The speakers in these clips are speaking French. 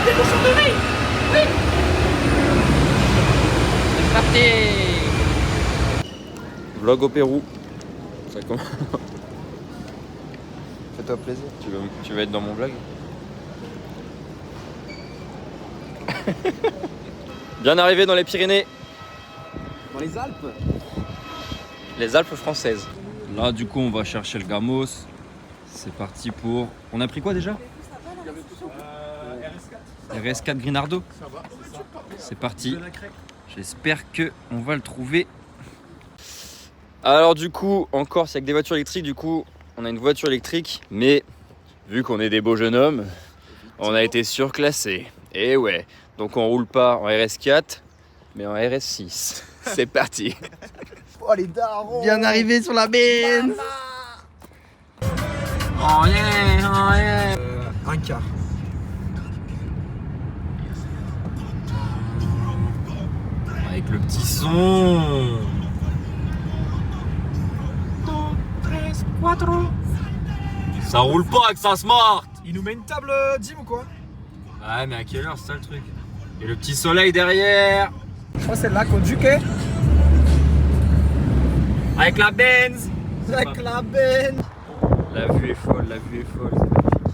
des cochons de riz. Oui. C'est parti. Vlog au Pérou. Ça commence. Fais-toi plaisir. Tu veux être dans mon vlog? Bien arrivé dans les Pyrénées. Dans les Alpes. Les Alpes françaises. Là, du coup, on va chercher le gamos. C'est parti pour... On a pris quoi déjà? RS4 Grinardo. C'est parti. J'espère qu'on va le trouver. Alors du coup, encore, c'est avec des voitures électriques. Du coup, on a une voiture électrique. Mais vu qu'on est des beaux jeunes hommes, on a été surclassés. Et ouais, donc on roule pas en RS4, mais en RS6. C'est parti. Oh les darons. Bien arrivé sur la Benz. Oh yeah, oh yeah. Un quart. Avec le petit son. 4. Ça roule pas avec sa Smart. Il nous met une table Dim ou quoi? Ouais, mais à quelle heure, c'est ça le truc? Et le petit soleil derrière. Je crois que c'est là qu'on duquait. Avec la Benz. Avec la benne. La vue est folle, la vue est folle, c'est magnifique.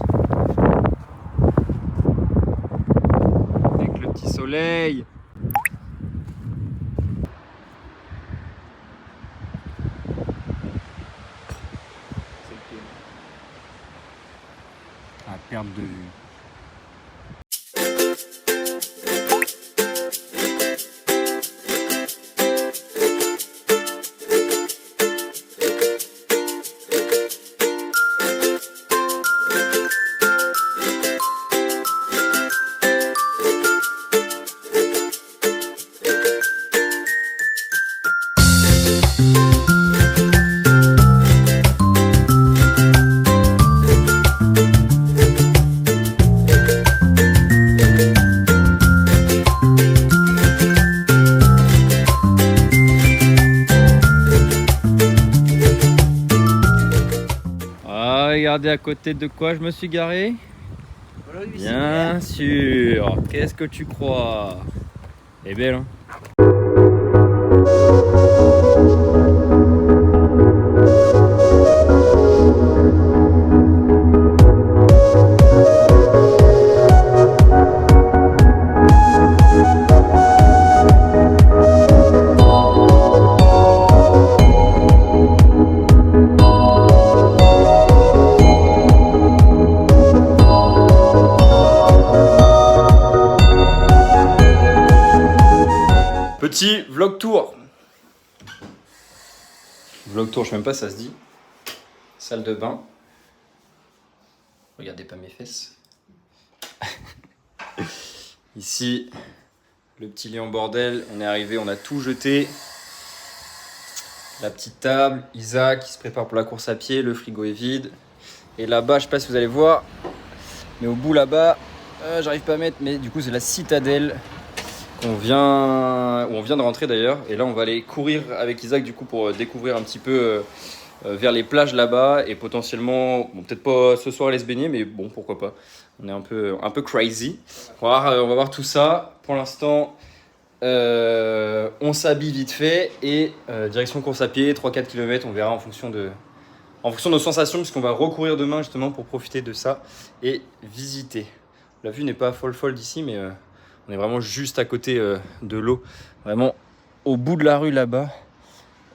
Avec le petit soleil. À perte de vue. Regardez à côté de quoi je me suis garé. Bien sûr. Qu'est-ce que tu crois? Elle est belle, hein? Petit vlog tour. Vlog tour, je sais même pas si ça se dit. Salle de bain. Regardez pas mes fesses. Ici, le petit lit en bordel. On est arrivé, on a tout jeté. La petite table, Isa qui se prépare pour la course à pied. Le frigo est vide. Et là-bas, je sais pas si vous allez voir, mais au bout là-bas, j'arrive pas à mettre, mais du coup c'est la citadelle. Où on vient de rentrer d'ailleurs, et là on va aller courir avec Isaac du coup pour découvrir un petit peu vers les plages là-bas, et potentiellement, bon, peut-être pas ce soir aller se baigner, mais bon, pourquoi pas. On est un peu crazy. On va voir tout ça. Pour l'instant, on s'habille vite fait et direction course à pied, 3-4 km, on verra en fonction de nos sensations, puisqu'on va recourir demain justement pour profiter de ça et visiter. La vue n'est pas folle d'ici, mais on est vraiment juste à côté de l'eau, vraiment au bout de la rue là-bas,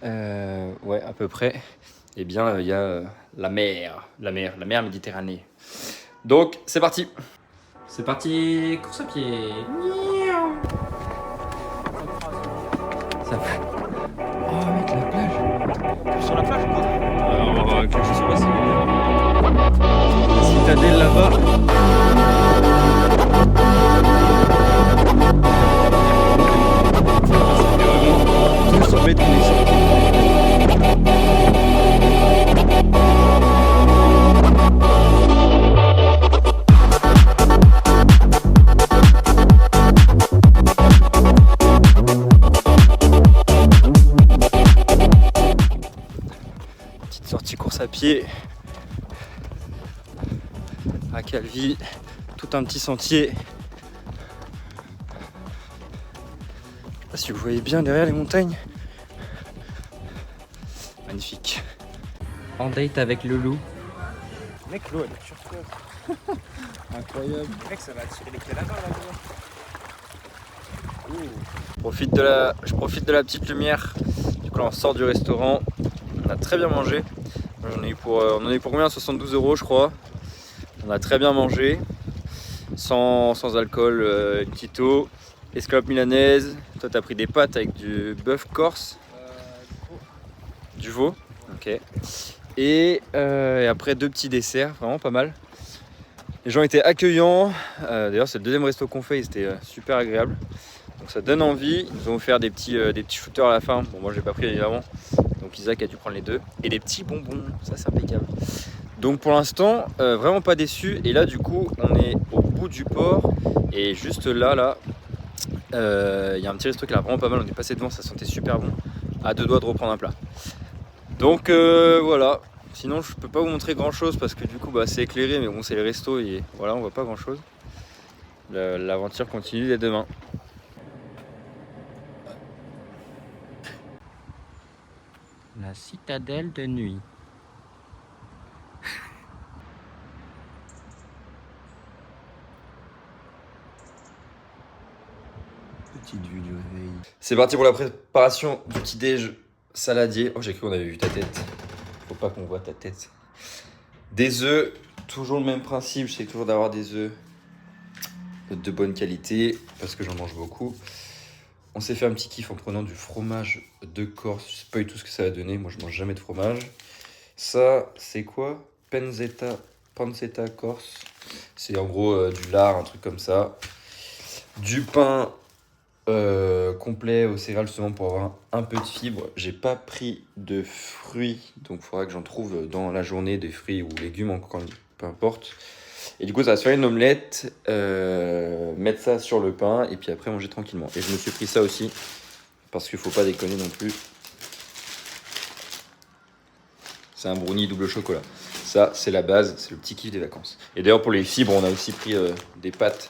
ouais à peu près. Eh bien, il y a la mer Méditerranée. Donc, c'est parti. C'est parti, course à pied. Ça fait... Oh mec, la plage. Sur la plage ou quoi? On va clencher sur la citadelle là-bas. Tout sur béton ici. Petite sortie course à pied à Calvi, tout un petit sentier pas si vous voyez bien derrière les montagnes. Magnifique. En date avec le loup. Mec, l'eau elle est turquoise. Incroyable. Mec, ça va attirer les calamars là-bas. Je profite de la petite lumière. Du coup là, on sort du restaurant. On a très bien mangé. On en a eu pour combien? 72 € je crois. On a très bien mangé. Sans alcool, une petite eau. Escalope milanaise. Toi t'as pris des pâtes avec du bœuf corse. Du veau. Ok. Et après 2 petits desserts, vraiment pas mal. Les gens étaient accueillants. D'ailleurs c'est le deuxième resto qu'on fait et c'était super agréable. Donc ça donne envie. Ils nous ont offert des petits shooters à la fin. Bon, moi j'ai pas pris évidemment. Donc Isaac a dû prendre les 2. Et des petits bonbons. Ça c'est impeccable. Donc pour l'instant, vraiment pas déçu. Et là du coup, on est au bout du port. Et juste là, il y a un petit resto qui est vraiment pas mal. On est passé devant, ça sentait super bon. À 2 doigts de reprendre un plat. Donc voilà. Sinon je peux pas vous montrer grand chose parce que du coup c'est éclairé. Mais bon, c'est les restos et voilà, on voit pas grand chose. L'aventure continue dès demain. La citadelle de nuit. Petite vue du réveil. C'est parti pour la préparation du petit déj saladier. Oh, j'ai cru qu'on avait vu ta tête. Faut pas qu'on voit ta tête. Des œufs, toujours le même principe. J'essaie toujours d'avoir des œufs de bonne qualité parce que j'en mange beaucoup. On s'est fait un petit kiff en prenant du fromage de Corse. Je sais pas du tout ce que ça va donner. Moi, je mange jamais de fromage. Ça, c'est quoi? Pancetta Corse. C'est en gros du lard, un truc comme ça. Du pain complet aux céréales justement pour avoir un peu de fibre. J'ai pas pris de fruits, donc il faudra que j'en trouve dans la journée, des fruits ou légumes, encore, peu importe. Et du coup ça va se faire une omelette, mettre ça sur le pain et puis après manger tranquillement. Et je me suis pris ça aussi, parce qu'il faut pas déconner non plus. C'est un brownie double chocolat. Ça c'est la base, c'est le petit kiff des vacances. Et d'ailleurs pour les fibres on a aussi pris des pâtes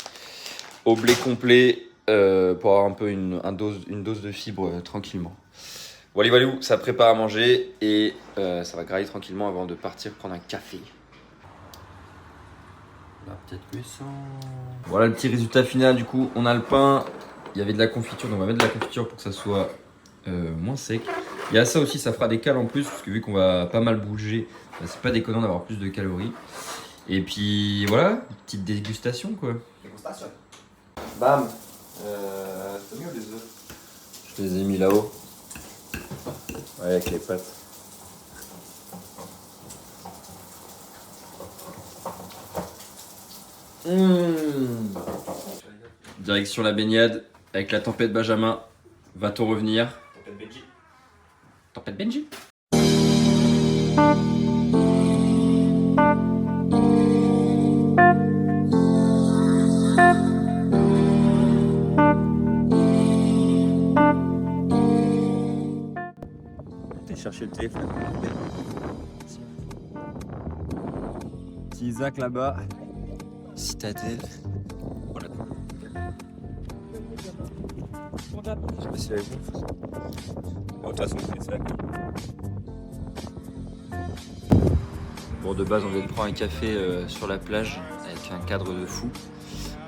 au blé complet, pour avoir un peu une dose de fibres tranquillement. Voilà, ça prépare à manger et ça va grailler tranquillement avant de partir prendre un café. La petite cuisson. Voilà le petit résultat final. Du coup, on a le pain. Il y avait de la confiture, donc on va mettre de la confiture pour que ça soit moins sec. Il y a ça aussi, ça fera des cales en plus, parce que vu qu'on va pas mal bouger, c'est pas déconnant d'avoir plus de calories. Et puis voilà, petite dégustation quoi. Dégustation. Bam. C'est mieux les œufs. Je les ai mis là-haut. Ouais, avec les pâtes. Direction la baignade avec la tempête Benjamin. Va-t-on revenir? Tempête Benji. Tempête Benji. Chercher le téléphone. Petit Isaac là-bas. Citadelle. Voilà quoi. Je sais pas si elle est bonne. De toute façon, c'est ça. Bon, de base, on vient de prendre un café sur la plage avec un cadre de fou.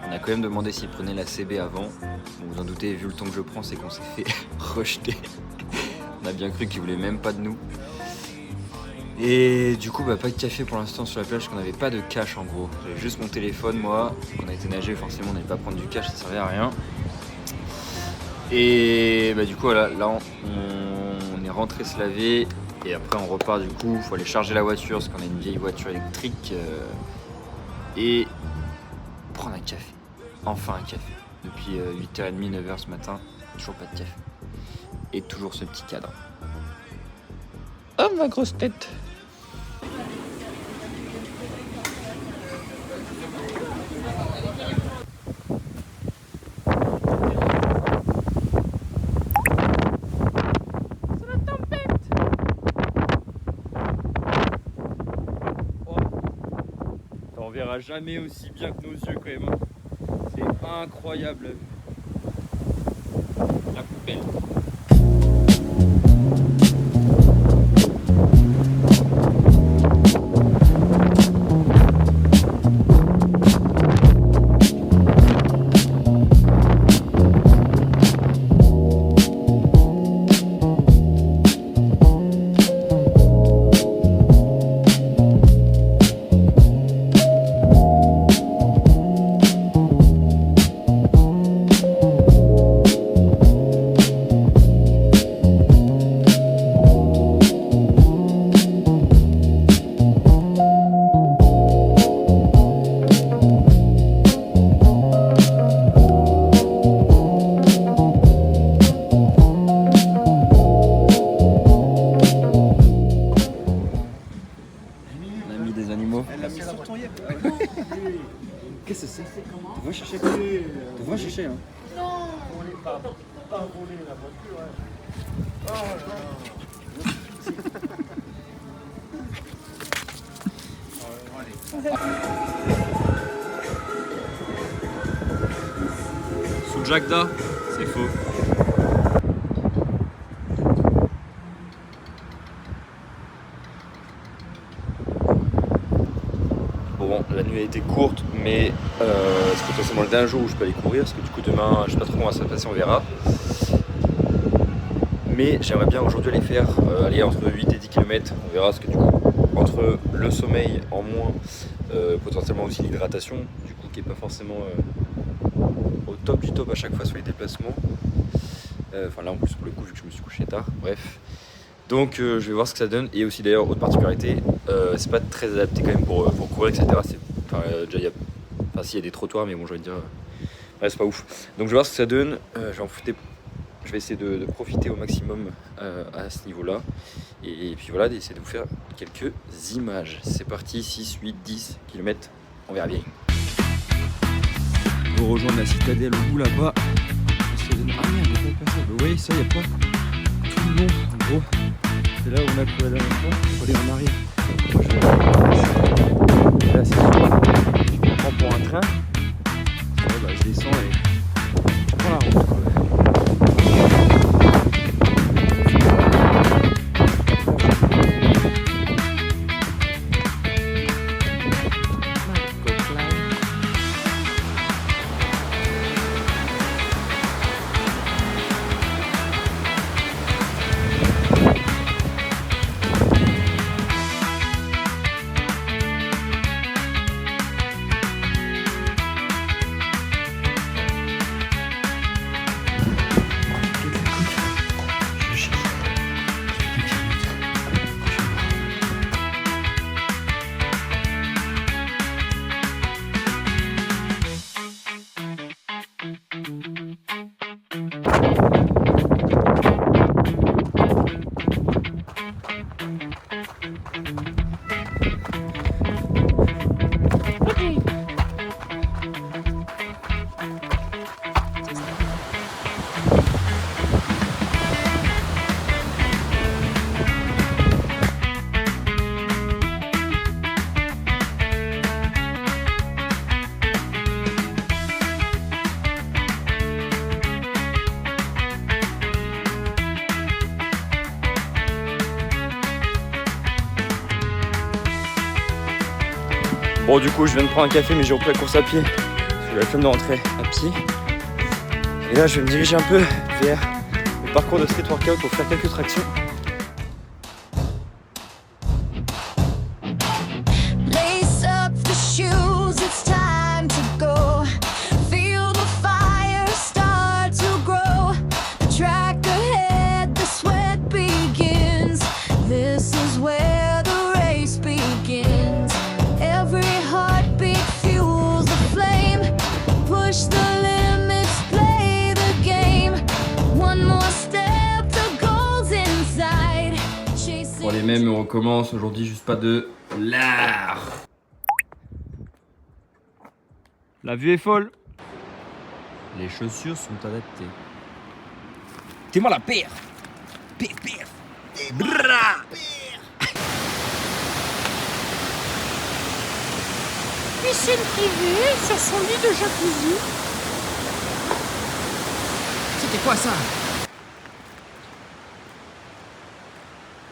On a quand même demandé s'il prenait la CB avant. Bon, vous en doutez, vu le temps que je prends, c'est qu'on s'est fait rejeter. On a bien cru qu'il voulait même pas de nous. Et du coup, pas de café pour l'instant sur la plage, parce qu'on n'avait pas de cash en gros. J'avais juste mon téléphone, moi. On a été nager, forcément, on n'allait pas prendre du cash, ça servait à rien. Et du coup, voilà, là, on est rentré se laver. Et après, on repart du coup. Il faut aller charger la voiture, parce qu'on a une vieille voiture électrique. Et prendre un café. Enfin un café. Depuis 8h30, 9h ce matin, toujours pas de café. Et toujours ce petit cadre. Oh ma grosse tête. On verra jamais aussi bien que nos yeux quand même. C'est incroyable. La poubelle. L'ami des animaux. Elle l'a mis sur ton yep. Qu'est-ce que c'est? Tu vas chercher quoi? Tu vas chercher hein? Pas voler la voiture. Sous Jagda? C'est faux. Bon, la nuit a été courte, mais c'est potentiellement le dernier jour où je peux aller courir, parce que du coup demain, je sais pas trop comment ça va se passer, on verra. Mais j'aimerais bien aujourd'hui aller faire aller entre 8 et 10 km, on verra, parce que du coup, entre le sommeil en moins, potentiellement aussi l'hydratation, du coup qui est pas forcément au top du top à chaque fois sur les déplacements. Enfin là en plus pour le coup vu que je me suis couché tard, bref. Donc je vais voir ce que ça donne, et aussi d'ailleurs autre particularité, c'est pas très adapté quand même pour courir etc. Déjà il y a, enfin s'il y a des trottoirs mais bon j'ai envie de dire, ouais, c'est pas ouf. Donc je vais voir ce que ça donne, je vais essayer de profiter au maximum à ce niveau là, et puis voilà, d'essayer de vous faire quelques images. C'est parti, 6, 8, 10 km, on verra bien. Pour rejoindre la citadelle au bout là-bas. Ah merde, il n'y a pas de passage. Vous voyez ça, il n'y a pas tout le long. En gros, c'est là où on a couru la dernière fois. Il faut aller en arrière. Et là, c'est sûr. Je me prends pour un train. Ouais, bah, je descends et je prends la route. Bon du coup je viens de prendre un café mais j'ai repris la course à pied parce que j'ai la flemme de rentrer à pied. Et là je vais me diriger un peu vers le parcours de street workout pour faire quelques tractions. Pour les mêmes, on recommence aujourd'hui, juste pas de lard. La vue est folle. Les chaussures sont adaptées. T'es moi la paire. Paire. Piscine privée sur son lit de jacuzzi. C'est C'était quoi ça?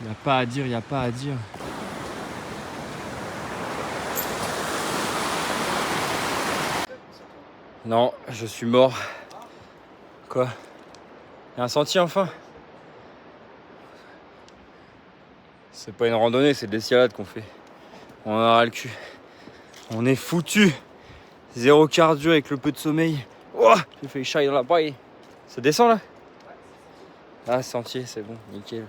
Y a pas à dire, y a pas à dire. Non, je suis mort. Quoi? Y'a un sentier enfin? C'est pas une randonnée, c'est de l'escalade qu'on fait. On en aura le cul. On est foutu. Zéro cardio avec le peu de sommeil. Oh, j'ai fait chaille dans la paille. Ça descend là? Ah, sentier, c'est bon, nickel.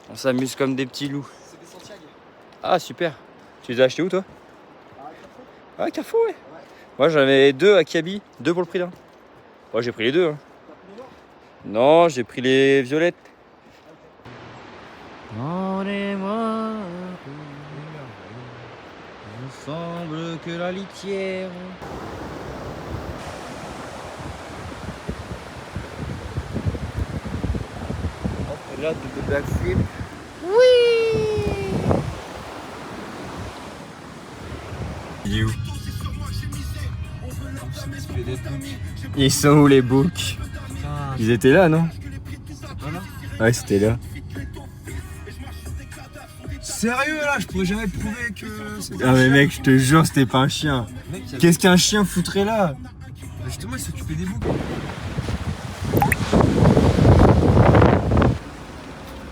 On s'amuse comme des petits loups. C'est des Santiago. Ah, super. Tu les as achetés où toi? Ah, Carrefour, ouais. Moi j'en avais 2 à Kiabi, 2 pour le prix d'un. Moi j'ai pris les 2. Hein. Non, j'ai pris les violettes. Rendez-moi, il me semble que la litière. Hop, là, double backflip. Il est où? Ils sont où les books? Ils étaient là, non? Ouais, c'était là. Sérieux là, je pourrais jamais prouver que c'était Ah mais mec, je te jure, c'était pas un chien. Qu'est-ce qu'un chien foutrait là? Justement, il s'occupait des boucs.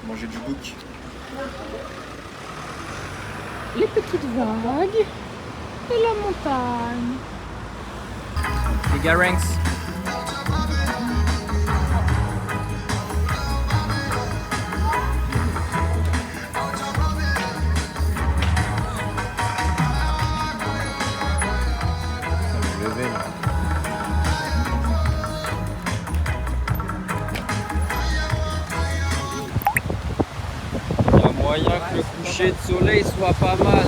Manger du bouc. Les petites vagues et la montagne. Les Garangs. Il y a moyen que le coucher de soleil soit pas mal.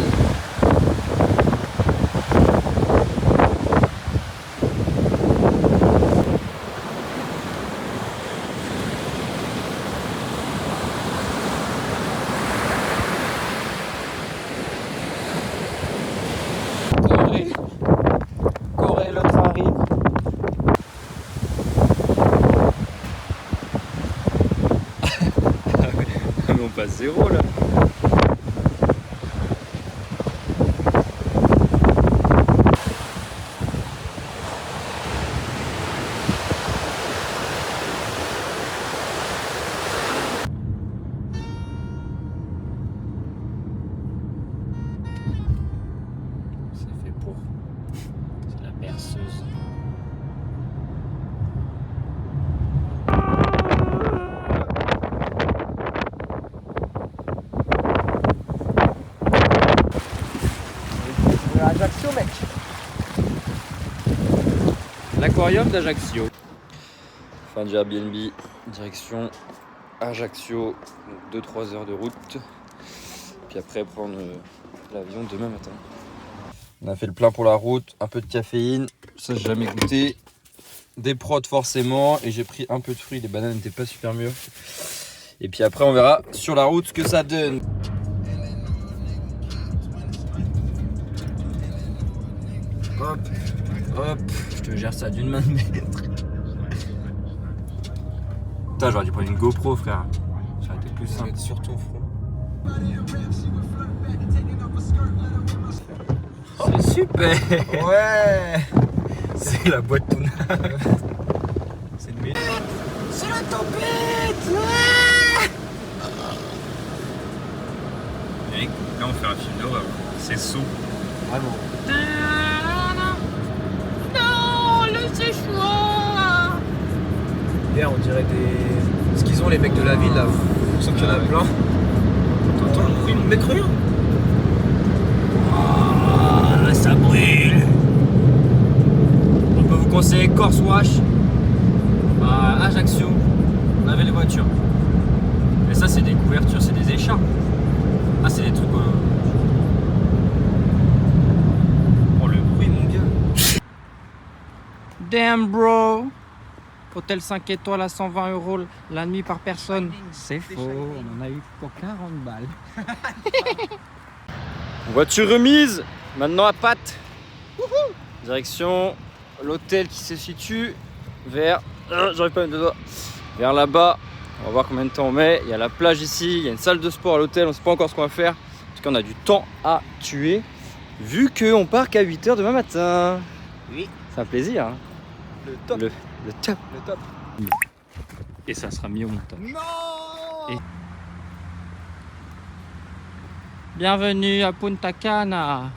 Corée, le train arrive. Mais on passe 0 là. C'est fait pour. C'est la berceuse. Ajaccio, mec. L'aquarium d'Ajaccio. Fin du Airbnb, direction Ajaccio, 2-3 heures de route. Puis après prendre l'avion demain matin. On a fait le plein pour la route, un peu de caféine, ça j'ai jamais goûté. Des prods forcément, et j'ai pris un peu de fruits, les bananes n'étaient pas super mûres. Et puis après on verra sur la route ce que ça donne. Hop, hop, je te gère ça d'une main de maître. Putain, j'aurais dû prendre une GoPro, frère. Ça aurait été plus simple. Mettre sur ton front. C'est super. Ouais. C'est la boîte tuna. C'est une merde. C'est la tempête. Mec, là on fait un film d'horreur. C'est saut. Vraiment. Non, laissez choix. Bien, on dirait des. Ce qu'ils ont les mecs de la ville là. On sent qu'il y en a plein. T'entends le bruit, mec, rien. Ah, là ça brûle. On peut vous conseiller Corse Wash à Ajaccio. On avait les voitures. Mais ça c'est des couvertures, c'est des écharpes. Ah c'est des trucs. Oh le bruit mon gars. Damn bro. Hôtel 5 étoiles à 120 € la nuit par personne. C'est faux, on en a eu pour 40 balles. Voiture remise, maintenant à patte. Direction l'hôtel qui se situe vers J'arrive pas à mettre le doigt. Vers là-bas, on va voir combien de temps on met. Il y a la plage ici, il y a une salle de sport à l'hôtel, on sait pas encore ce qu'on va faire. En tout cas, on a du temps à tuer, vu qu'on part qu'à 8h demain matin. Oui. C'est un plaisir. Hein. Le top. Le top. Le top. Et ça sera mis au montage. Non. Bienvenue à Punta Cana.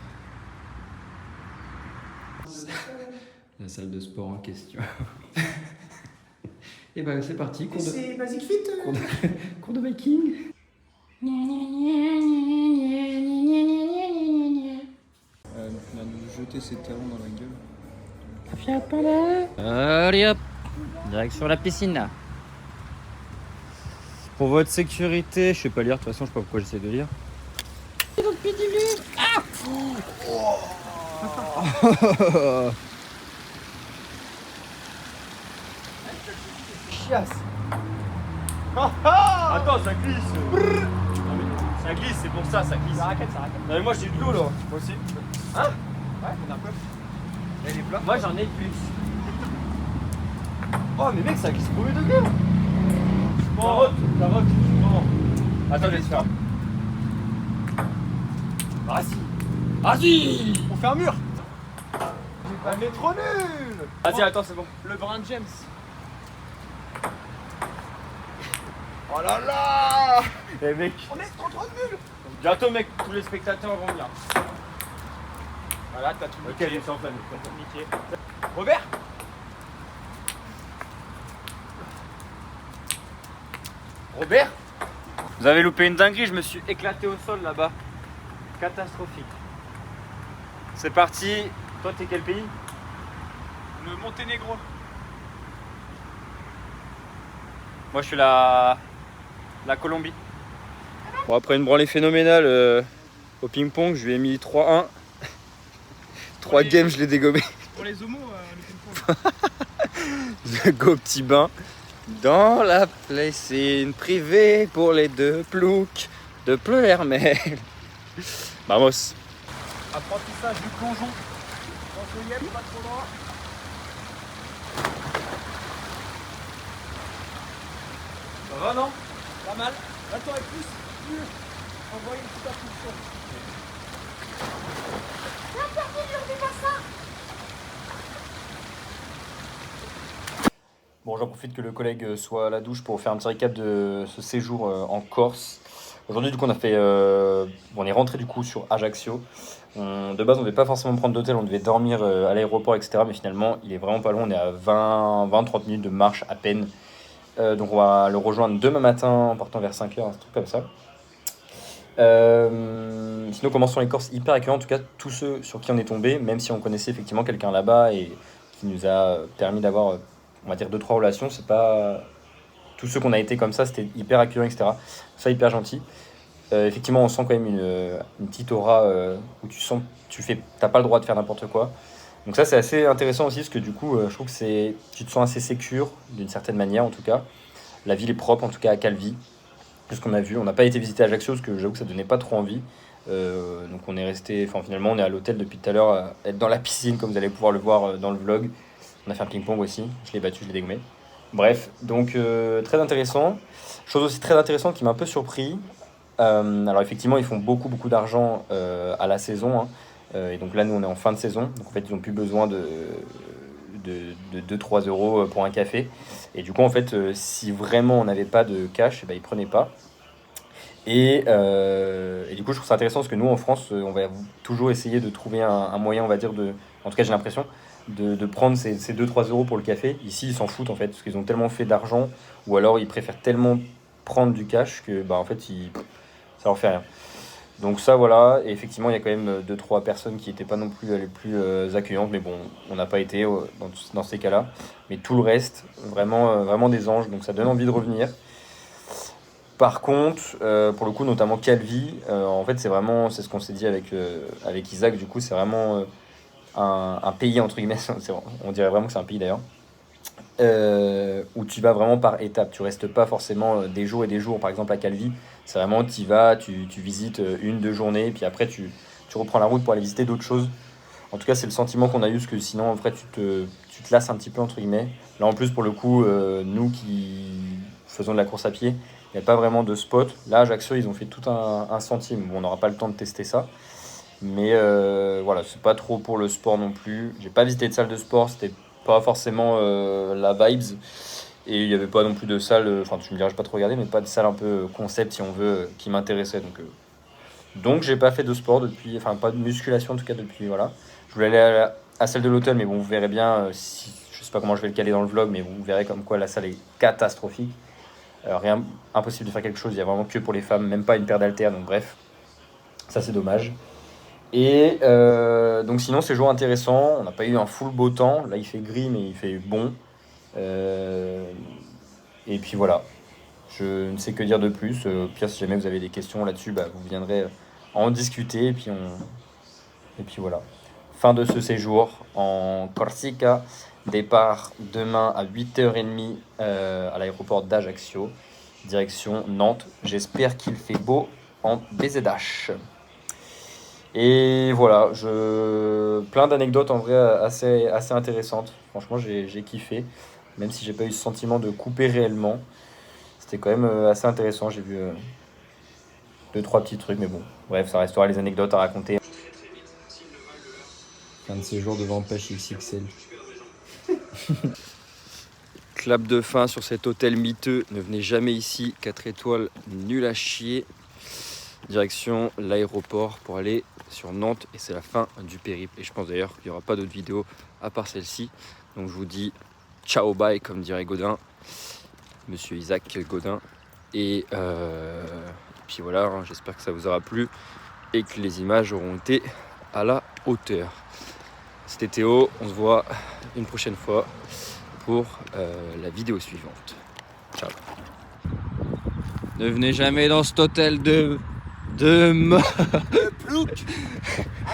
La salle de sport en question. Et ben c'est parti, C'est Basic Fit. cours de biking. On a nous jeter ses talons dans la gueule. Viens pas là. Allez hop, direction la piscine. Pour votre sécurité, je sais pas lire, de toute façon, je sais pas pourquoi j'essaie de lire. Chiasse. Attends, ça glisse. Non, mais ça glisse, c'est pour ça, ça glisse. Ça raquette. Non, mais moi j'ai de l'eau là. Moi aussi. Ouais, on a un peu. Là, il est plat. Moi j'en ai plus. Oh, mais mec, ça glisse premier degré. Carotte. Comment? Attends, je vais te faire. Vas-y. On fait un mur. J'ai pas le métro nul. Vas-y, attends, c'est bon. Le Brun James. Oh là là. Eh mec, On est trop nuls. bientôt mec, tous les spectateurs vont venir. Voilà, t'as tout Ok, niqué. je suis en pleine. T'as tout niqué. Robert. Robert. Vous avez loupé une dinguerie, je me suis éclaté au sol là-bas. Catastrophique. C'est parti. Toi, t'es quel pays? Le Monténégro. Moi, je suis la Colombie. Bon, après une branlée phénoménale au ping-pong, je lui ai mis 3-1. 3 games, je l'ai dégommé. Pour les homos, le ping-pong. Le go petit bain. Dans la piscine privée pour les deux ploucs de Pleuhermel. Vamos. Apprentissage du plongeon. Dans ce yep, pas trop loin. Ça va, non? Pas mal. Là, t'aurais plus envoyer une petite impulsion. Bon, j'en profite que le collègue soit à la douche pour faire un petit récap de ce séjour en Corse. Aujourd'hui, du coup, on est rentré du coup sur Ajaccio. De base, on ne devait pas forcément prendre d'hôtel, on devait dormir à l'aéroport, etc. Mais finalement, il est vraiment pas loin, on est à 20-30 minutes de marche à peine. Donc on va le rejoindre demain matin en partant vers 5h, un truc comme ça. Sinon, comment sont les Corses? Hyper accueillants, en tout cas tous ceux sur qui on est tombé, même si on connaissait effectivement quelqu'un là-bas et qui nous a permis d'avoir, on va dire, 2-3 relations. C'est pas tous ceux qu'on a été comme ça, c'était hyper accueillant, etc. Ça, hyper gentil. Effectivement, on sent quand même une petite aura où tu sens t'as pas le droit de faire n'importe quoi. Donc ça, c'est assez intéressant aussi parce que du coup, je trouve que tu te sens assez sécure d'une certaine manière en tout cas. La ville est propre, en tout cas à Calvi. Ce qu'on a vu, on n'a pas été visiter Ajaccio parce que j'avoue que ça donnait pas trop envie. Donc on est resté, finalement on est à l'hôtel depuis tout à l'heure, à être dans la piscine comme vous allez pouvoir le voir dans le vlog. On a fait un ping-pong aussi, je l'ai battu, je l'ai dégommé. Bref, donc très intéressant. Chose aussi très intéressante qui m'a un peu surpris. Alors effectivement, ils font beaucoup d'argent à la saison. Hein. Et donc là, nous, on est en fin de saison. Donc en fait, ils n'ont plus besoin de 2-3 euros pour un café. Et du coup, en fait, si vraiment on n'avait pas de cash, ils ne prenaient pas. Et du coup, je trouve ça intéressant parce que nous, en France, on va toujours essayer de trouver un moyen, on va dire, en tout cas, j'ai l'impression, de prendre ces 2-3 euros pour le café. Ici, ils s'en foutent, en fait, parce qu'ils ont tellement fait d'argent, ou alors ils préfèrent tellement prendre du cash que, en fait, ça leur fait rien. Donc ça, voilà. Et effectivement, il y a quand même 2-3 personnes qui n'étaient pas non plus les plus accueillantes, mais bon, on n'a pas été dans ces cas-là. Mais tout le reste, vraiment des anges, donc ça donne envie de revenir. Par contre, pour le coup, notamment Calvi, en fait, c'est ce qu'on s'est dit avec Isaac, du coup, c'est vraiment un pays, entre guillemets, on dirait vraiment que c'est un pays d'ailleurs, où tu vas vraiment par étapes. Tu restes pas forcément des jours et des jours, par exemple à Calvi, c'est vraiment tu y vas, tu visites 1-2 journées, puis après tu reprends la route pour aller visiter d'autres choses. En tout cas, c'est le sentiment qu'on a eu, parce que sinon, en vrai, tu te lasses un petit peu, entre guillemets. Là, en plus, pour le coup, nous qui faisons de la course à pied, il n'y a pas vraiment de spot. Là, à Ajaccio, ils ont fait tout un sentier. Bon, on n'aura pas le temps de tester ça. Mais voilà, c'est pas trop pour le sport non plus. J'ai pas visité de salle de sport, c'était pas forcément la vibes. Et il n'y avait pas non plus de salle, enfin tu me diras, j'ai pas trop regardé, mais pas de salle un peu concept si on veut, qui m'intéressait. Donc j'ai pas fait de sport depuis, enfin pas de musculation en tout cas depuis, voilà. Je voulais aller à celle de l'hôtel, mais bon, vous verrez bien, si, je sais pas comment je vais le caler dans le vlog, mais vous verrez comme quoi la salle est catastrophique. Rien, impossible de faire quelque chose, il y a vraiment que pour les femmes, même pas une paire d'haltères, donc bref, ça c'est dommage. Et donc sinon c'est toujours intéressant, on n'a pas eu un full beau temps, là il fait gris mais il fait bon. Et puis voilà, je ne sais que dire de plus. Pire, si jamais vous avez des questions là-dessus, bah, vous viendrez en discuter. Et puis voilà. Fin de ce séjour en Corsica. Départ demain à 8h30 à l'aéroport d'Ajaccio. Direction Nantes. J'espère qu'il fait beau en BZH. Et voilà, plein d'anecdotes en vrai assez intéressantes. Franchement, j'ai kiffé. Même si j'ai pas eu ce sentiment de couper réellement. C'était quand même assez intéressant. J'ai vu 2-3 petits trucs, mais bon. Bref, ça restera les anecdotes à raconter. Fin de séjour devant Pêche XXL. Clap de fin sur cet hôtel miteux. Ne venez jamais ici. 4 étoiles, nul à chier. Direction l'aéroport pour aller sur Nantes. Et c'est la fin du périple. Et je pense d'ailleurs qu'il n'y aura pas d'autres vidéos à part celle-ci. Donc je vous dis ciao bye, comme dirait Godin. Monsieur Isaac Godin. Et puis voilà, hein, j'espère que ça vous aura plu et que les images auront été à la hauteur. C'était Théo, on se voit une prochaine fois pour la vidéo suivante. Ciao. Ne venez jamais dans cet hôtel de Plouc.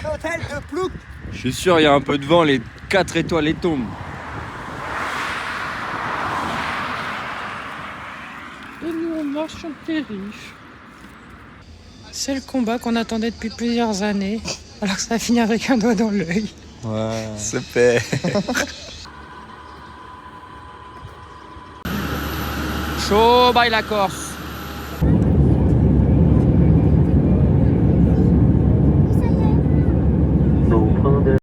Un hôtel de Plouc. Je suis sûr, il y a un peu de vent, les 4 étoiles les tombent. Et nous, on marche sur le périph'. C'est le combat qu'on attendait depuis plusieurs années, alors que ça va finir avec un doigt dans l'œil. Ouais. Super. Chaud, bye la Corse.